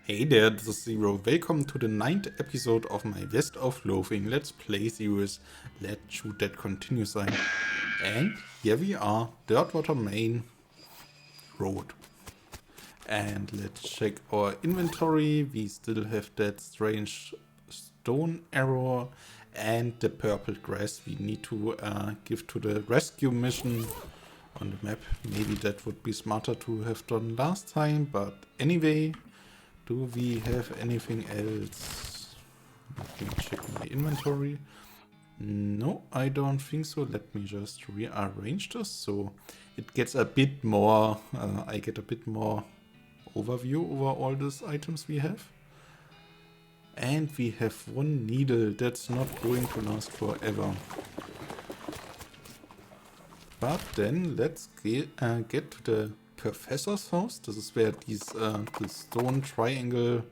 Hey there, this is Zero. Welcome to the 9th episode of my West of Loathing Let's Play series. Let's shoot that continue sign. And here we are, Dirtwater Main Road. And let's check our inventory. We still have that strange stone arrow and the purple grass we need to give to the rescue mission on the map. Maybe that would be smarter to have done last time, but anyway. Do we have anything else? Let me check my inventory. No, I don't think so. Let me just rearrange this so it gets a bit more, I get a bit more overview over all these items we have. And we have one needle that's not going to last forever. But then let's get to the Professor's house. This is where this stone triangle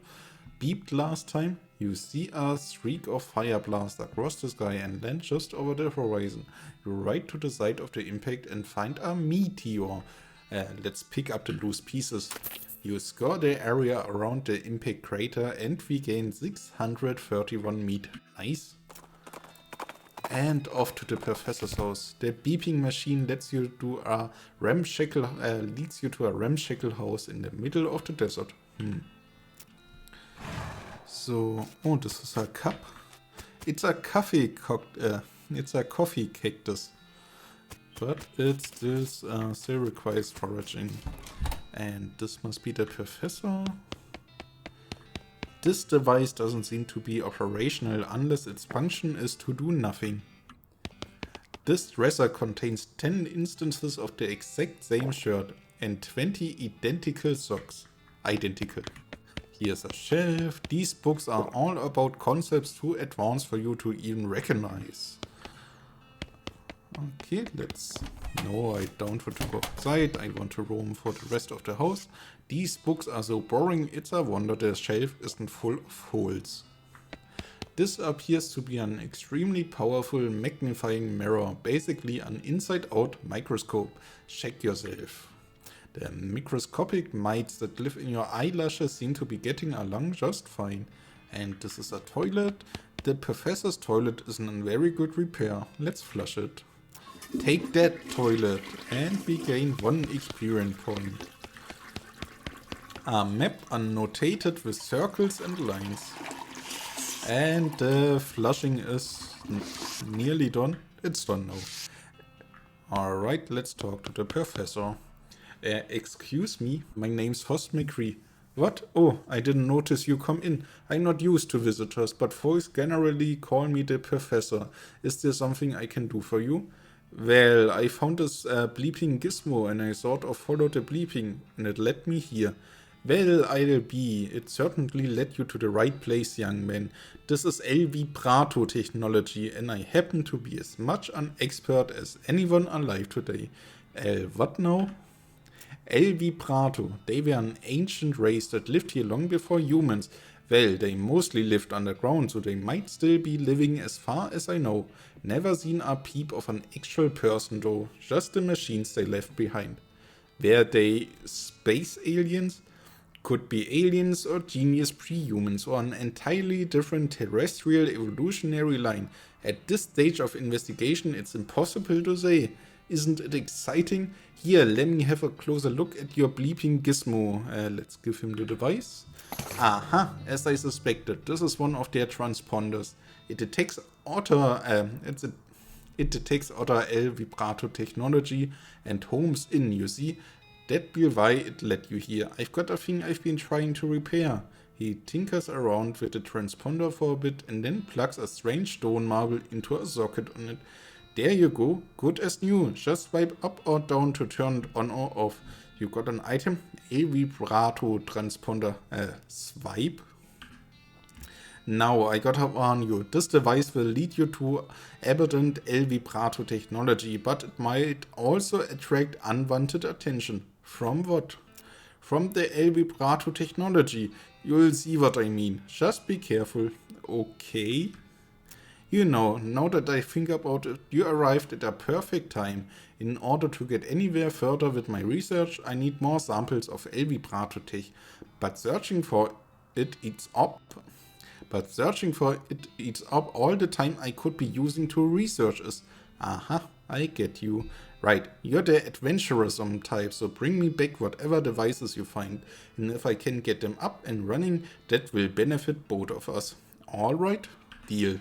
beeped last time. You see a streak of fire blast across the sky and land just over the horizon. You ride to the side of the impact and find a meteor. Let's pick up the loose pieces. You score the area around the impact crater and we gain 631 meat. Nice. And off to the Professor's house. The beeping machine leads you to a ramshackle house in the middle of the desert. So, oh, this is a cup. It's a coffee cactus, but it still requires foraging. And this must be the Professor. This device doesn't seem to be operational unless its function is to do nothing. This dresser contains 10 instances of the exact same shirt and 20 identical socks. Identical. Here's a shelf. These books are all about concepts too advanced for you to even recognize. Okay, No, I don't want to go outside. I want to roam for the rest of the house. These books are so boring, it's a wonder the shelf isn't full of holes. This appears to be an extremely powerful magnifying mirror, basically an inside-out microscope. Check yourself. The microscopic mites that live in your eyelashes seem to be getting along just fine. And this is a toilet. The Professor's toilet is in very good repair. Let's flush it. Take that, toilet, and we gain 1 experience point. A map annotated with circles and lines. And the flushing is nearly done. It's done now. Alright, let's talk to the Professor. Excuse me, my name's Host McCree. What? Oh, I didn't notice you come in. I'm not used to visitors, but folks generally call me the Professor. Is there something I can do for you? Well, I found this bleeping gizmo and I sort of followed the bleeping and it led me here. Well, I'll be. It certainly led you to the right place, young man. This is El Vibrato technology and I happen to be as much an expert as anyone alive today. What now? El Vibrato. They were an ancient race that lived here long before humans. Well, they mostly lived underground, so they might still be living as far as I know. Never seen a peep of an actual person though, just the machines they left behind. Were they space aliens? Could be aliens or genius pre-humans or an entirely different terrestrial evolutionary line. At this stage of investigation it's impossible to say. Isn't it exciting? Here, let me have a closer look at your bleeping gizmo. Let's give him the device. Aha, as I suspected, this is one of their transponders. It detects otter El Vibrato technology and homes in, you see. That'd be why it led you here. I've got a thing I've been trying to repair. He tinkers around with the transponder for a bit and then plugs a strange stone marble into a socket on it. There you go, good as new. Just swipe up or down to turn it on or off. You got an item, El Vibrato transponder. Swipe. Now, I gotta warn you, this device will lead you to aberrant El Vibrato technology, but it might also attract unwanted attention. From what? From the El Vibrato technology. You'll see what I mean. Just be careful. Okay. You know, now that I think about it, you arrived at a perfect time. In order to get anywhere further with my research, I need more samples of El Vibrato tech. But searching for it eats up. But searching for it eats up all the time I could be using to research is. Aha, I get you. Right, you're the adventurism type, so bring me back whatever devices you find. And if I can get them up and running, that will benefit both of us. Alright, deal.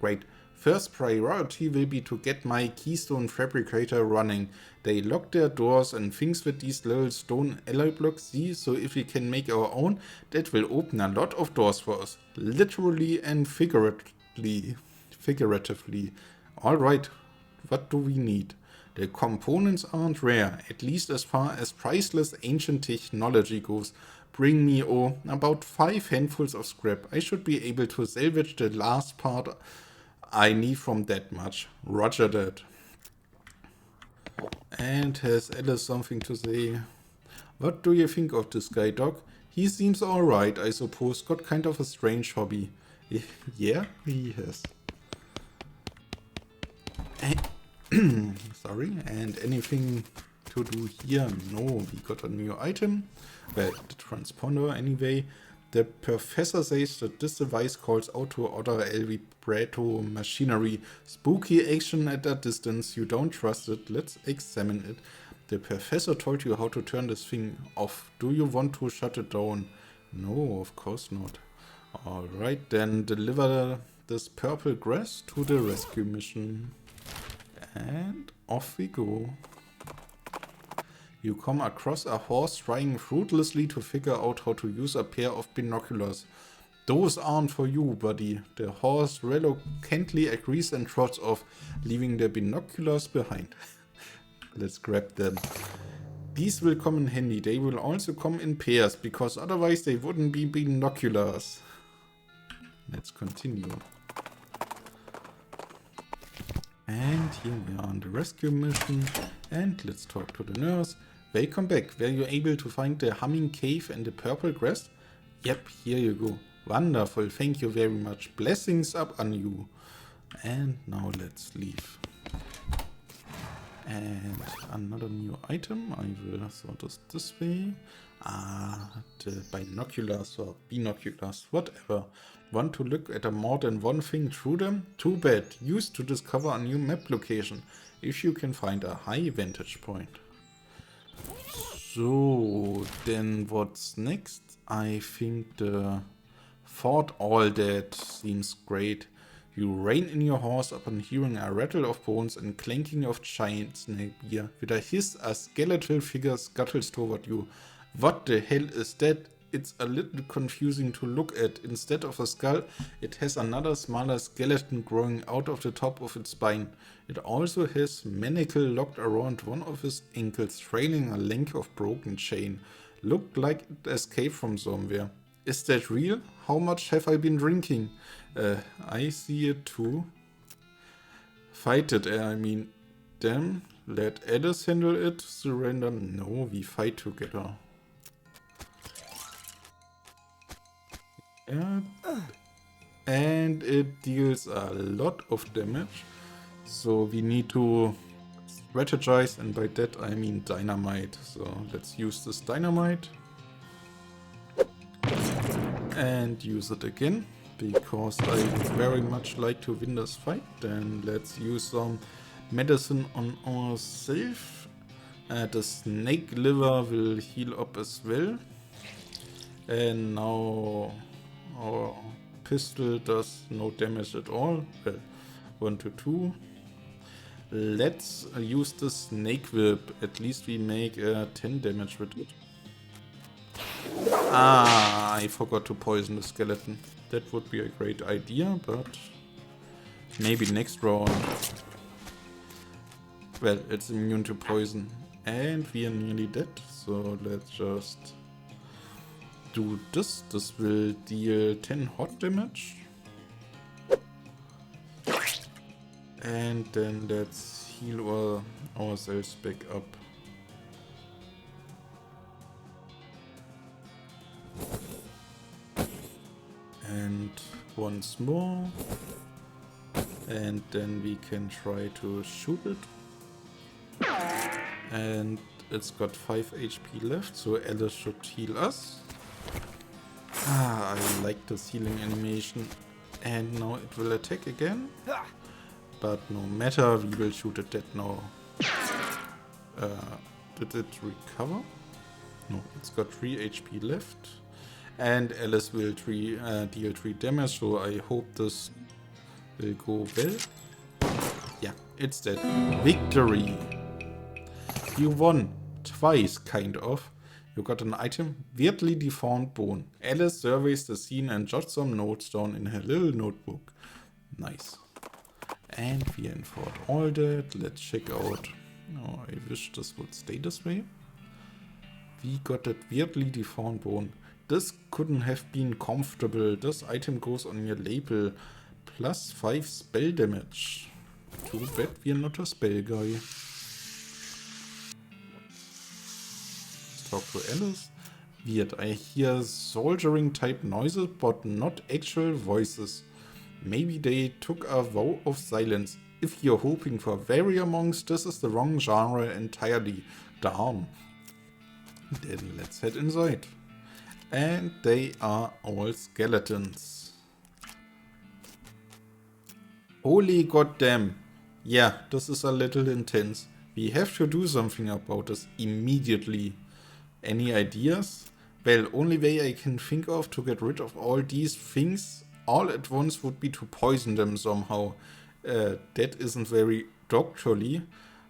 Great. First priority will be to get my keystone fabricator running. They lock their doors and things with these little stone alloy blocks, see? So if we can make our own, that will open a lot of doors for us. Literally and figuratively. Alright, what do we need? The components aren't rare, at least as far as priceless ancient technology goes. Bring me, about 5 handfuls of scrap. I should be able to salvage the last part I need from that much. Roger that. And has Alice something to say? What do you think of this guy, Doc? He seems alright, I suppose. Got kind of a strange hobby. Yeah, he has. Sorry, and anything to do here? No, we got a new item. Well, the transponder anyway. The professor says that this device calls out to other El Vibrato machinery. Spooky action at a distance. You don't trust it. Let's examine it. The professor told you how to turn this thing off. Do you want to shut it down? No, of course not. Alright, then deliver this purple grass to the rescue mission. And off we go. You come across a horse trying fruitlessly to figure out how to use a pair of binoculars. Those aren't for you, buddy. The horse reluctantly agrees and trots off, leaving the binoculars behind. Let's grab them. These will come in handy. They will also come in pairs, because otherwise they wouldn't be binoculars. Let's continue. And here we are on the rescue mission. And let's talk to the nurse. Welcome back. Were you able to find the humming cave and the purple grass? Yep, here you go. Wonderful. Thank you very much. Blessings up on you. And now let's leave. And another new item. I will sort this way. The binoculars or binoculars, whatever. Want to look at more than one thing through them? Too bad. Used to discover a new map location, if you can find a high vantage point. So, then what's next? I think the Fort All That seems great. You rein in your horse upon hearing a rattle of bones and clanking of giant snake beer. With a hiss, a skeletal figure scuttles toward you. What the hell is that? It's a little confusing to look at. Instead of a skull, it has another smaller skeleton growing out of the top of its spine. It also has manacle locked around one of its ankles, trailing a length of broken chain. Looked like it escaped from somewhere. Is that real? How much have I been drinking? I see it too. Fight it, I mean. Damn, let Alice handle it. Surrender. No, we fight together. Yeah. And it deals a lot of damage. So we need to strategize, and by that I mean dynamite. So let's use this dynamite. And use it again, because I very much like to win this fight. Then let's use some medicine on ourselves. The snake liver will heal up as well. And now our pistol does no damage at all. Well, 1 to 2. Let's use the snake whip. At least we make 10 damage with it. I forgot to poison the skeleton. That would be a great idea, but maybe next round. Well, it's immune to poison. And we are nearly dead, so let's just do this. This will deal 10 hot damage. And then let's heal ourselves back up. And once more. And then we can try to shoot it. And it's got 5 HP left, so Alice should heal us. Ah, I like this healing animation. And now it will attack again. But no matter, we will shoot it dead now. Did it recover? No, it's got 3 HP left. And Alice will deal 3 damage, so I hope this will go well. Yeah, it's dead. Victory! You won. Twice, kind of. You got an item, weirdly deformed bone. Alice surveys the scene and jots some notes down in her little notebook. Nice. And we enforced all that. Let's check out. Oh, I wish this would stay this way. We got that weirdly deformed bone. This couldn't have been comfortable. This item goes on your label. Plus 5 spell damage. Too bad we're not a spell guy. Let's talk to Alice. Weird, I hear soldiering type noises, but not actual voices. Maybe they took a vow of silence. If you're hoping for warrior monks, this is the wrong genre entirely. Darn. Then let's head inside. And they are all skeletons. Holy goddamn. Yeah, this is a little intense. We have to do something about this immediately. Any ideas? Well, only way I can think of to get rid of all these things all at once would be to poison them somehow. That isn't very doctorly.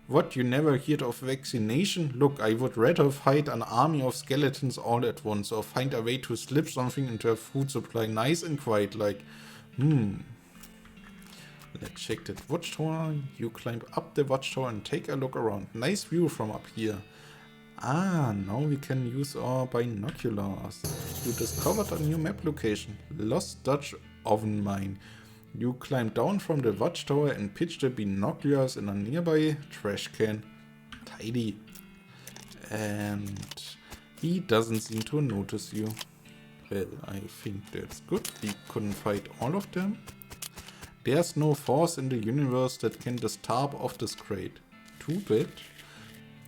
What, you never heard of vaccination? Look, I would rather fight an army of skeletons all at once, or find a way to slip something into a food supply nice and quiet, like, Let's check that watchtower. You climb up the watchtower and take a look around. Nice view from up here. Ah, now we can use our binoculars. You discovered a new map location. Lost Dutch Oven Mine. You climb down from the watchtower and pitch the binoculars in a nearby trash can. Tidy. And he doesn't seem to notice you. Well, I think that's good. We couldn't fight all of them. There's no force in the universe that can disturb of this crate. Too bad.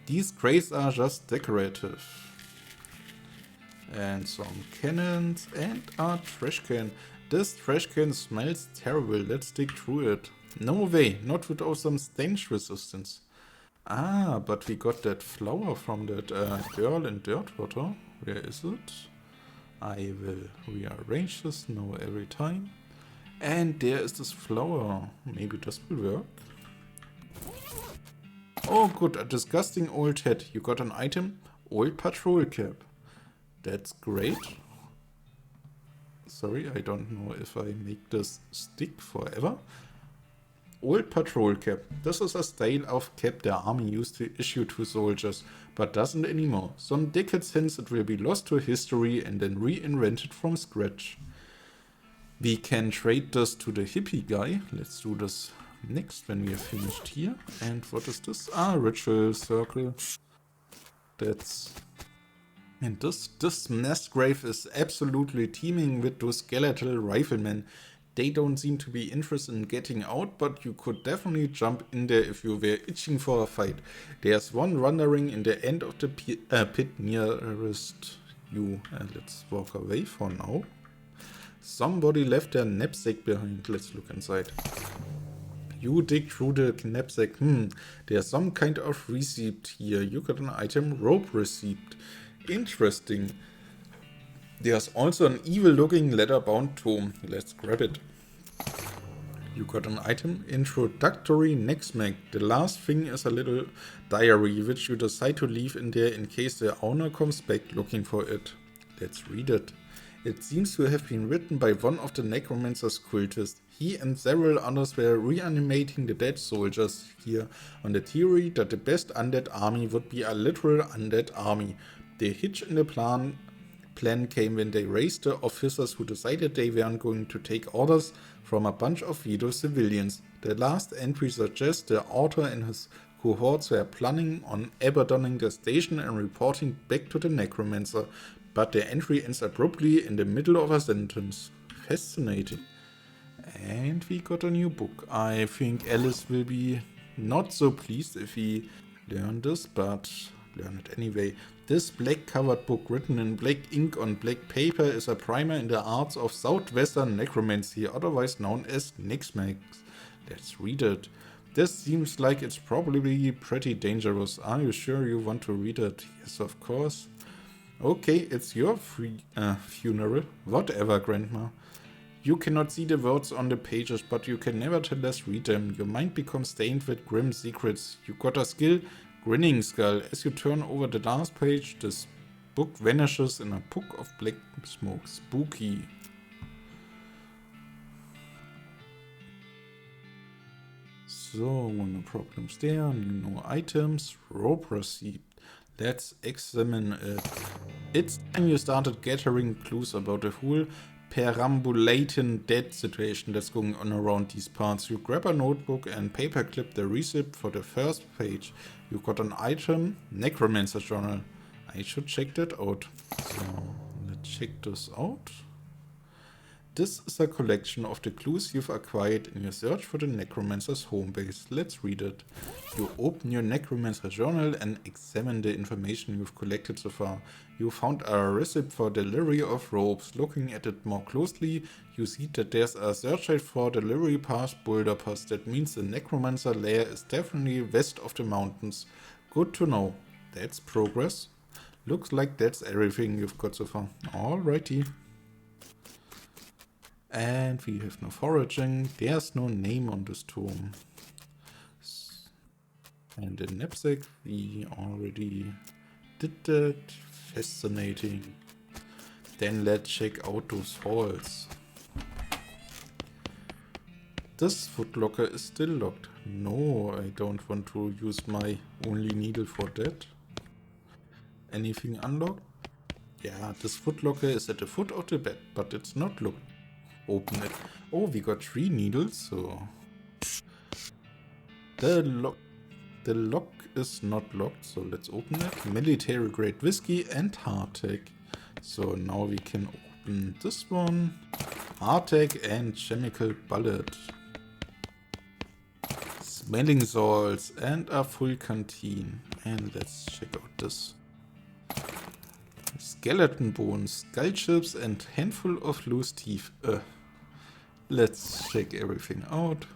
These crates are just decorative. And some cannons and a trash can. This trash can smells terrible. Let's dig through it. No way, not without some stench resistance. Ah, but we got that flower from that girl in Dirtwater. Where is it? I will rearrange this now every time. And there is this flower. Maybe this will work. Oh good, a disgusting old hat. You got an item? Old patrol cap. That's great. Sorry, I don't know if I make this stick forever. Old patrol cap. This is a style of cap the army used to issue to soldiers, but doesn't anymore. Some decades hence it will be lost to history and then reinvented from scratch. We can trade this to the hippie guy. Let's do this next when we are finished here. And what is this? Ah, ritual circle. That's... And this mass grave is absolutely teeming with those skeletal riflemen. They don't seem to be interested in getting out, but you could definitely jump in there if you were itching for a fight. There's one wandering in the end of the pit nearest you. Let's walk away for now. Somebody left their knapsack behind. Let's look inside. You dig through the knapsack. There's some kind of receipt here. You got an item, rope receipt. Interesting. There's also an evil-looking leather-bound tome. Let's grab it. You got an item, introductory necksmack. The last thing is a little diary, which you decide to leave in there in case the owner comes back looking for it. Let's read it. It seems to have been written by one of the necromancer's cultists. He and several others were reanimating the dead soldiers here on the theory that the best undead army would be a literal undead army. The hitch in the plan came when they raised the officers who decided they weren't going to take orders from a bunch of Vito civilians. The last entry suggests the author and his cohorts were planning on abandoning the station and reporting back to the necromancer, but the entry ends abruptly in the middle of a sentence. Fascinating. And we got a new book. I think Alice will be not so pleased if we learn this, but learn it anyway. This black-covered book written in black ink on black paper is a primer in the arts of southwestern necromancy, otherwise known as Nixmax. Let's read it. This seems like it's probably pretty dangerous. Are you sure you want to read it? Yes, of course. Okay, it's your funeral. Whatever, Grandma. You cannot see the words on the pages, but you can nevertheless read them. Your mind becomes stained with grim secrets. You got a skill, Grinning Skull. As you turn over the last page, this book vanishes in a puff of black smoke. Spooky. So, no problems there. No items. Rope receipt. Let's examine it. It's time you started gathering clues about the whole perambulating dead situation that's going on around these parts. You grab a notebook and paperclip the receipt for the first page. You got an item, Necromancer Journal. I should check that out. So, let's check this out. This is a collection of the clues you've acquired in your search for the Necromancer's home base. Let's read it. You open your Necromancer journal and examine the information you've collected so far. You found a receipt for delivery of ropes. Looking at it more closely, you see that there's a search rate for delivery past Boulder Pass. That means the Necromancer lair is definitely west of the mountains. Good to know. That's progress. Looks like that's everything you've got so far. Alrighty. And we have no foraging. There's no name on this tomb. And the knapsack, we already did that. Fascinating. Then let's check out those halls. This footlocker is still locked. No, I don't want to use my only needle for that. Anything unlocked? Yeah, this footlocker is at the foot of the bed, but it's not locked. Open it. Oh, we got 3 needles, so the lock is not locked, so let's open it. Military grade whiskey and hardtack. So now we can open this one. Hardtack and chemical bullet. Smelling salts and a full canteen. And let's check out this. Skeleton bones, skull chips and handful of loose teeth. Let's check everything out.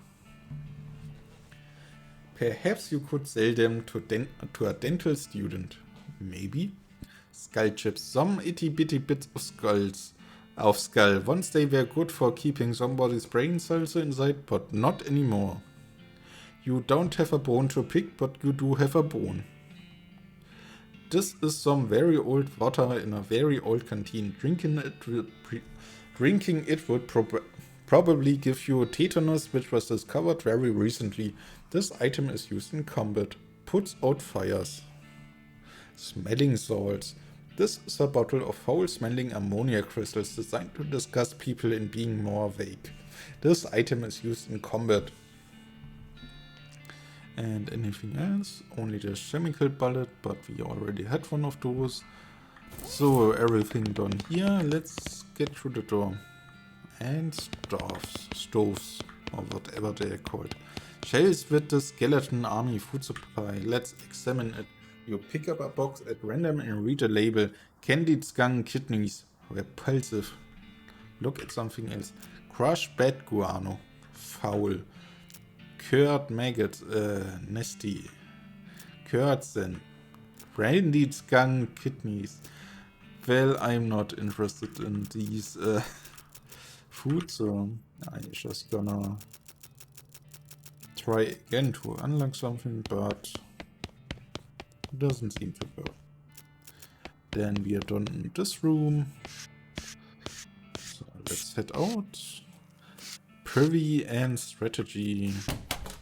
Perhaps you could sell them to a dental student. Maybe. Skull chips, some itty bitty bits of skull. Once they were good for keeping somebody's brain cells inside, but not anymore. You don't have a bone to pick, but you do have a bone. This is some very old water in a very old canteen. Drinking it would probably give you tetanus, which was discovered very recently. This item is used in combat. Puts out fires. Smelling salts. This is a bottle of foul-smelling ammonia crystals designed to disgust people in being more vague. This item is used in combat. And anything else? Only the chemical bullet, but we already had one of those. So everything done here. Let's get through the door. And stoves, or whatever they are called. Shelves with the skeleton army food supply. Let's examine it. You pick up a box at random and read the label. Candied skunk kidneys. Repulsive. Look at something else. Crushed bat guano. Foul. Curd maggots, nasty. Curdsand. Brandied skunk kidneys. Well, I'm not interested in these food, so I'm just gonna try again to unlock something, but it doesn't seem to go. Then we are done in this room. So let's head out. Privy and strategy.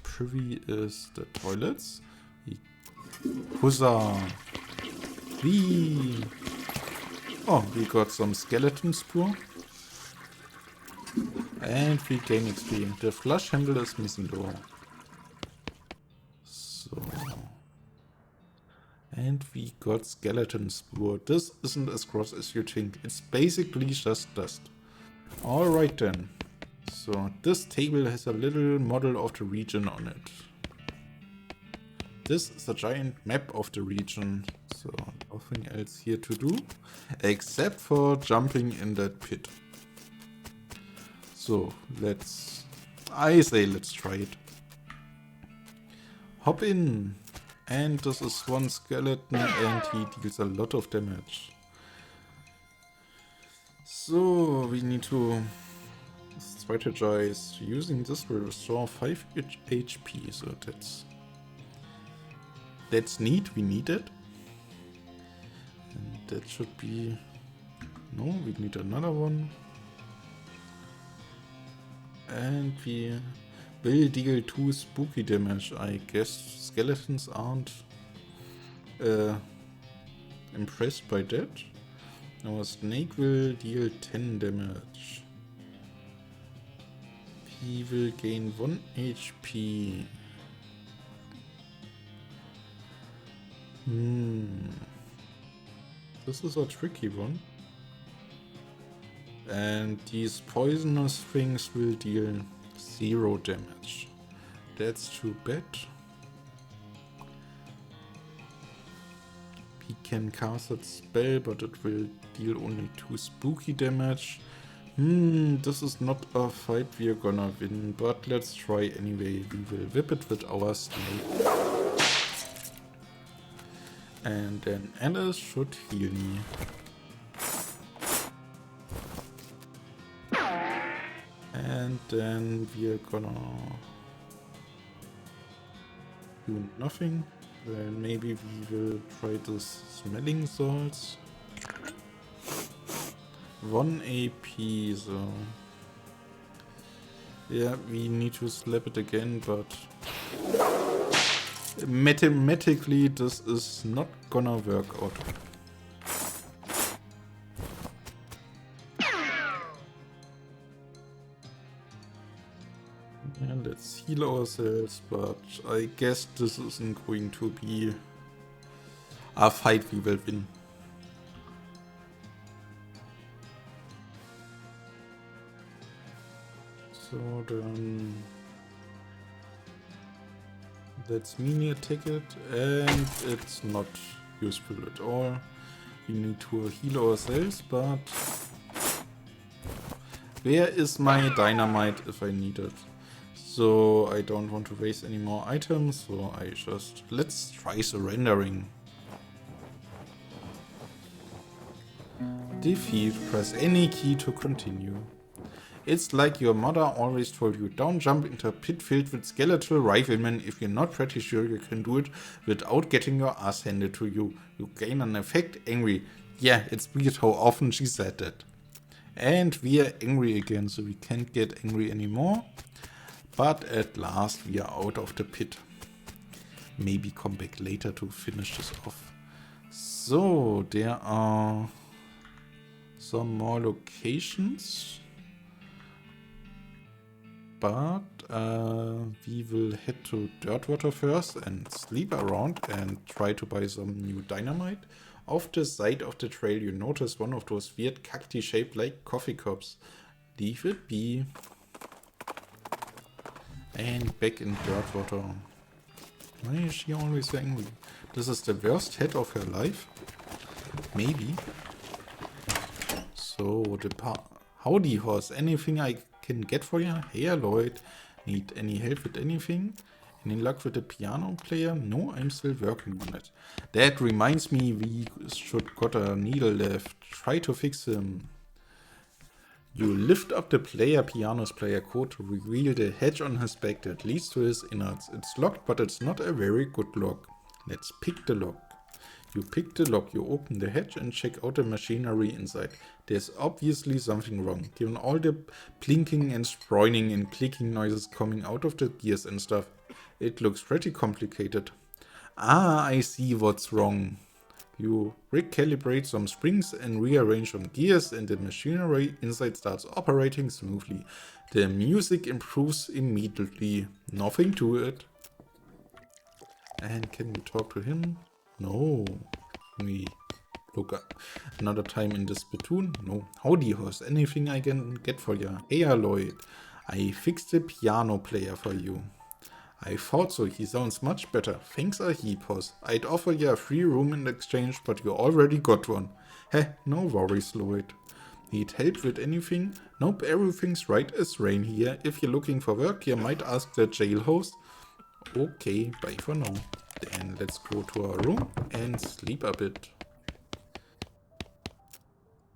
Privy is the toilets. Huzzah! Oh, we got some skeleton spoor. And we gain XP. The flush handle is missing though. So. And we got skeleton spoor. This isn't as gross as you think. It's basically just dust. Alright then. So this table has a little model of the region on it. This is a giant map of the region, so nothing else here to do, except for jumping in that pit. So, let's try it. Hop in, and this is one skeleton, and he deals a lot of damage. So, we need to strategize. Using this will restore 5 HP, so that's neat, we need it. And that should be... No, we need another one. And we will deal 2 spooky damage. I guess skeletons aren't impressed by that. Now a snake will deal 10 damage. He will gain 1 HP. This is a tricky one. And these poisonous things will deal 0 damage. That's too bad. He can cast a spell, but it will deal only 2 spooky damage. This is not a fight we're gonna win, but let's try anyway. We will whip it with our snake. And then Alice should heal me. And then we're gonna do nothing. Then maybe we will try this smelling salts. 1 AP, so... Yeah, we need to slap it again, but... Mathematically, this is not gonna work out. Yeah, let's heal ourselves, but I guess this isn't going to be a fight we will win. So then... Let's mini attack it, and it's not useful at all. We need to heal ourselves, but... Where is my dynamite if I need it? So I don't want to waste any more items, so I just... Let's try surrendering. Defeat, press any key to continue. It's like your mother always told you, don't jump into a pit filled with skeletal riflemen if you're not pretty sure you can do it without getting your ass handed to you. You gain an effect, angry. Yeah, it's weird how often she said that. And we are angry again, so we can't get angry anymore. But at last we are out of the pit. Maybe come back later to finish this off. So, there are some more locations. But we will head to Dirtwater first and sleep around and try to buy some new dynamite. Off the side of the trail you notice one of those weird cacti shaped like coffee cups. Leave it be. And back in Dirtwater. Why is she always so angry? This is the worst head of her life? Maybe. So, howdy horse, anything I can get for you? Hey Lloyd, need any help with anything? Any luck with the piano player? No, I'm still working on it. That reminds me, we should got a needle left. Try to fix him. You lift up the piano's player coat to reveal the hedge on his back that leads to his innards. It's locked, but it's not a very good lock. Let's pick the lock. You pick the lock, you open the hatch and check out the machinery inside. There's obviously something wrong, given all the plinking and sproining and clicking noises coming out of the gears and stuff. It looks pretty complicated. Ah, I see what's wrong. You recalibrate some springs and rearrange some gears and the machinery inside starts operating smoothly. The music improves immediately. Nothing to it. And can we talk to him? No. Can we look up another time in this platoon? No. Howdy horse, anything I can get for you? Hey Lloyd, I fixed the piano player for you. I thought so, he sounds much better. Thanks a heap, Hoss. I'd offer you a free room in exchange, but you already got one. Heh, no worries, Lloyd. Need help with anything? Nope, everything's right as rain here. If you're looking for work, you might ask the jail host. Okay, bye for now. Then let's go to our room and sleep a bit.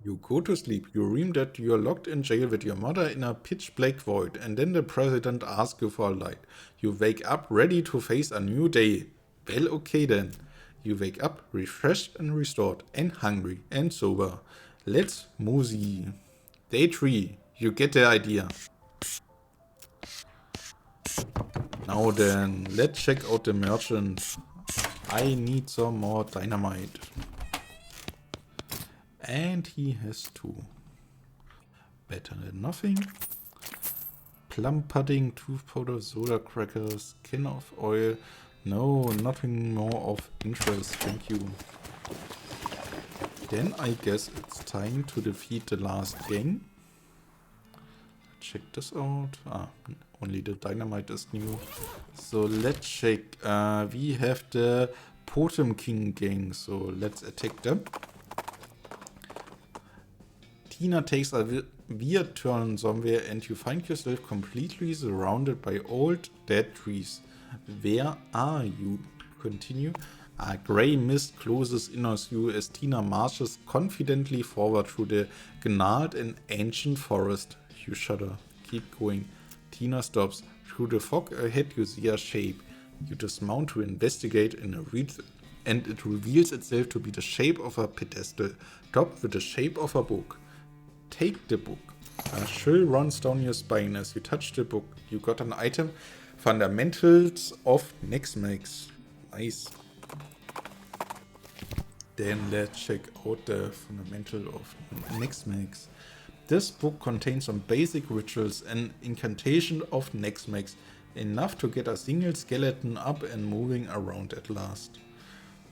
You go to sleep. You dream that you're locked in jail with your mother in a pitch black void, and then the president asks you for a light. You wake up ready to face a new day. Well, okay then. You wake up refreshed and restored, and hungry and sober. Let's mosey. Day 3. You get the idea. Now then, let's check out the merchant. I need some more dynamite. And he has 2. Better than nothing. Plum pudding, tooth powder, soda crackers, can of oil. No, nothing more of interest, thank you. Then I guess it's time to defeat the last gang. Check this out. Only the dynamite is new. So let's check. We have the Potemkin gang, so let's attack them. Tina takes a weird turn somewhere and you find yourself completely surrounded by old dead trees. Where are you? Continue. A grey mist closes in on you as Tina marches confidently forward through the gnarled and ancient forest. You shudder. Keep going. Tina stops. Through the fog ahead you see a shape. You dismount to investigate and it reveals itself to be the shape of a pedestal, topped with the shape of a book. Take the book. A chill runs down your spine as you touch the book. You got an item. Fundamentals of Nextmax. Nice. Then let's check out the fundamental of Nextmax. This book contains some basic rituals and incantation of Nextmax, enough to get a single skeleton up and moving around at last.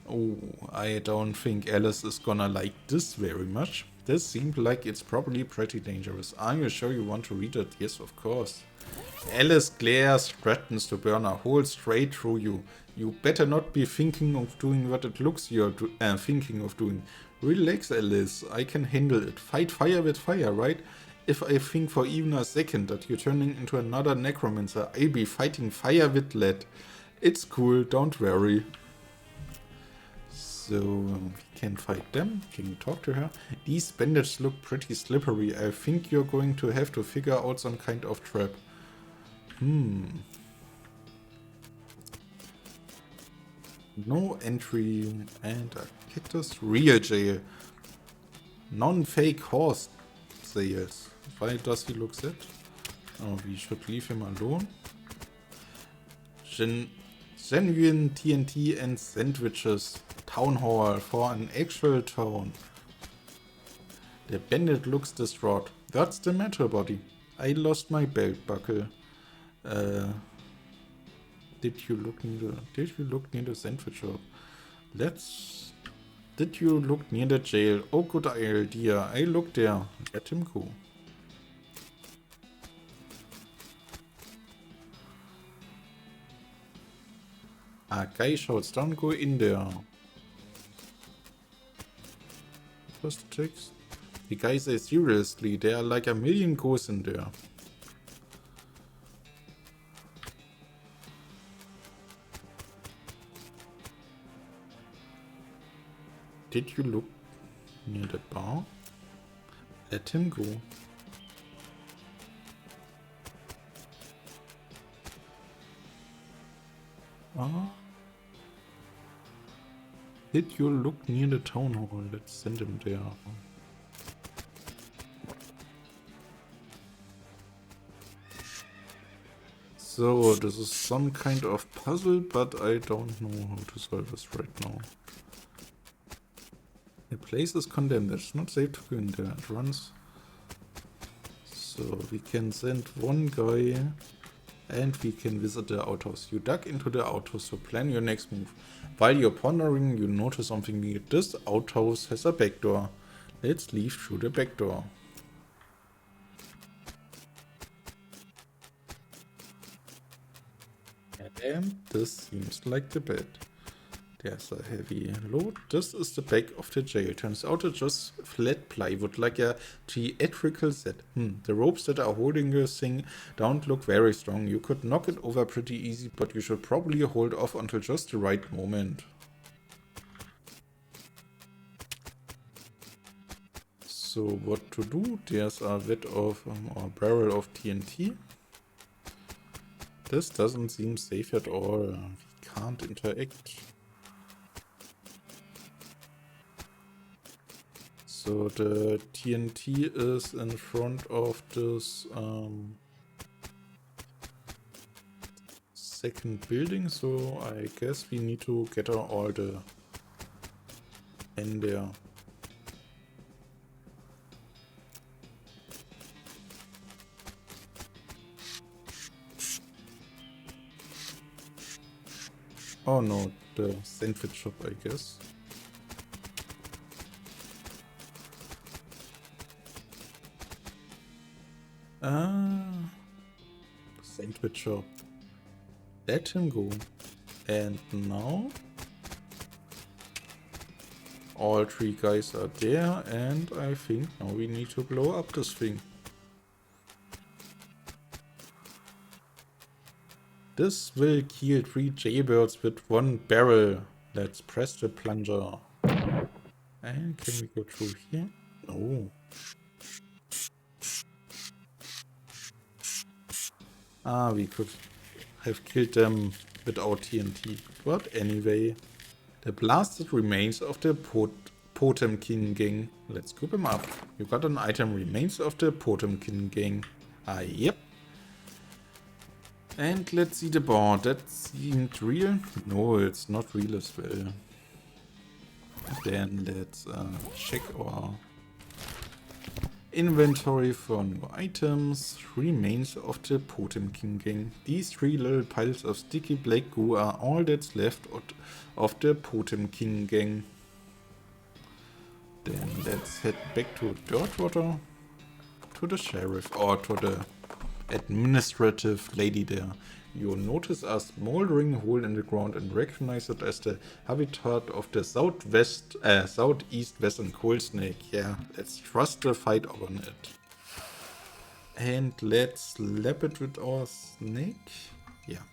Oh, I don't think Alice is gonna like this very much. This seems like it's probably pretty dangerous. Are you sure you want to read it? Yes, of course. Alice glares, threatens to burn a hole straight through you. You better not be thinking of doing what it looks you're thinking of doing. Relax, Alice. I can handle it. Fight fire with fire, right? If I think for even a second that you're turning into another necromancer, I'll be fighting fire with lead. It's cool, don't worry. So, we can fight them. Can you talk to her? These bandits look pretty slippery. I think you're going to have to figure out some kind of trap. No entry and a cactus. Real jail. Non-fake horse sales. Why does he look sad? Oh, we should leave him alone. Genuine TNT and sandwiches. Town hall for an actual town. The bandit looks distraught. What's the matter, buddy? I lost my belt buckle. Did you look near the sandwich shop? Did you look near the jail? Oh, good idea. I looked there. Let him go. A guy shouts down, go in there. What was the text? The guy says seriously, there are like a million ghosts in there. Did you look near the bar? Let him go. Did you look near the town hall? Let's send him there. So, this is some kind of puzzle, but I don't know how to solve this right now. The place is condemned. It's not safe to go in there. It runs. So, we can send one guy and we can visit the outhouse. You duck into the outhouse, so plan your next move. While you're pondering, you notice something weird. This outhouse has a back door. Let's leave through the back door. And this seems like the bed. There's a heavy load. This is the back of the jail. Turns out it's just flat plywood, like a theatrical set. The ropes that are holding this thing don't look very strong. You could knock it over pretty easy, but you should probably hold off until just the right moment. So what to do? There's a vat of, or barrel of TNT. This doesn't seem safe at all. We can't interact. So the TNT is in front of this second building, so I guess we need to get all the in there. Oh no, the sandwich shop, I guess. Sandwich shop. Let him go. And now all three guys are there, and I think now we need to blow up this thing. This will kill 3 jaybirds with 1 barrel. Let's press the plunger. And can we go through here? No. We could have killed them without TNT. But anyway, the blasted remains of the Potemkin gang. Let's scoop them up. You got an item, remains of the Potemkin gang. Yep. And let's see the board. That seemed real. No, it's not real as well. Then let's check our inventory for new items. Remains of the Potemkin gang. These 3 little piles of sticky black goo are all that's left of the Potemkin gang. Then let's head back to Dirtwater, to the sheriff, or to the administrative lady there. You'll notice a smoldering hole in the ground and recognize it as the habitat of the southeast western coal snake. Yeah, let's trust the fight on it. And let's slap it with our snake. Yeah.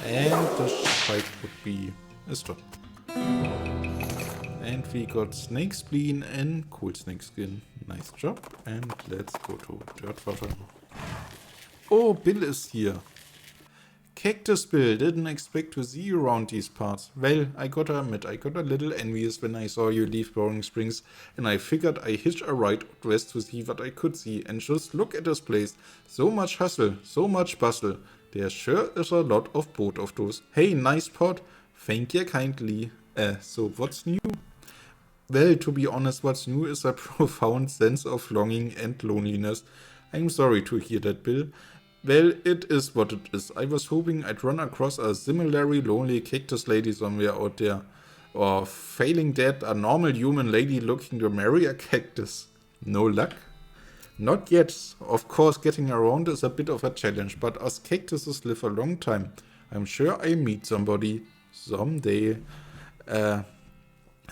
And the fight would be a stop. And we got snake spleen and coal snake skin. Nice job. And let's go to Dirtwater. Oh, Bill is here. Cactus Bill, didn't expect to see you around these parts. Well, I gotta admit, I got a little envious when I saw you leave Boring Springs, and I figured I hitch a ride out west to see what I could see, and just look at this place. So much hustle, so much bustle. There sure is a lot of both of those. Hey, nice pot. Thank you kindly. So what's new? Well, to be honest, what's new is a profound sense of longing and loneliness. I'm sorry to hear that, Bill. Well, it is what it is. I was hoping I'd run across a similarly lonely cactus lady somewhere out there. Or failing that, a normal human lady looking to marry a cactus. No luck? Not yet. Of course, getting around is a bit of a challenge, but us cactuses live a long time. I'm sure I'll meet somebody. Someday. I'll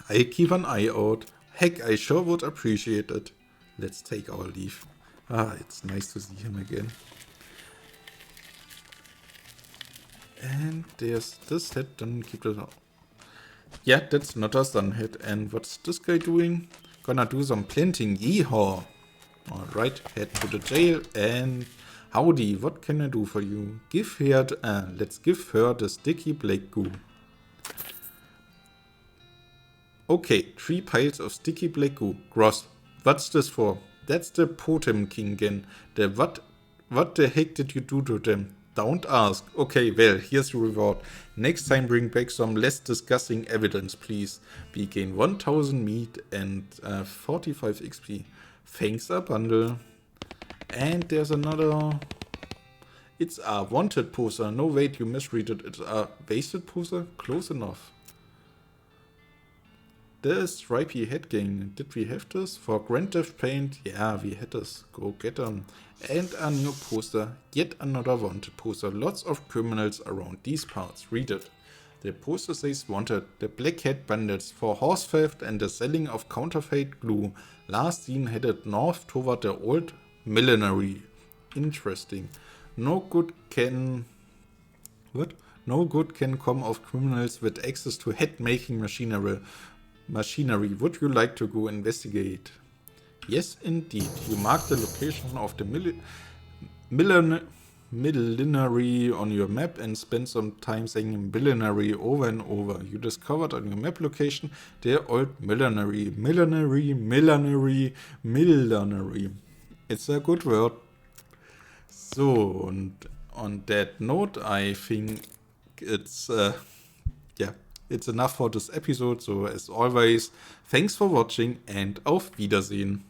keep an eye out. Heck, I sure would appreciate it. Let's take our leave. It's nice to see him again. And there's this head, then keep it out. Yeah, that's not a sunhead. And what's this guy doing? Gonna do some planting, yeehaw. Alright, head to the jail and howdy, what can I do for you? Let's give her the sticky black goo. Okay, 3 piles of sticky black goo. Gross. What's this for? That's the Potemkin gang. What the heck did you do to them? Don't ask. Okay, well, here's the reward. Next time bring back some less disgusting evidence, please. We gain 1000 meat and 45 XP. Thanks a bundle. And there's another... It's a wanted poster. No, wait, you misread it. It's a wasted poster? Close enough. The stripy head gang. Did we have this? For Grand Theft Paint? Yeah, we had this. Go get them. And a new poster. Yet another wanted poster. Lots of criminals around these parts. Read it. The poster says wanted. The Black Hat Bandits for horse theft and the selling of counterfeit glue. Last seen headed north toward the old millinery. Interesting. No good can come of criminals with access to hat-making machinery. Would you like to go investigate? Yes, indeed. You mark the location of the millinery on your map and spend some time saying millinery over and over. You discovered on your map location the old millinery. It's a good word. So, and on that note, I think it's enough for this episode. So as always, thanks for watching and auf Wiedersehen.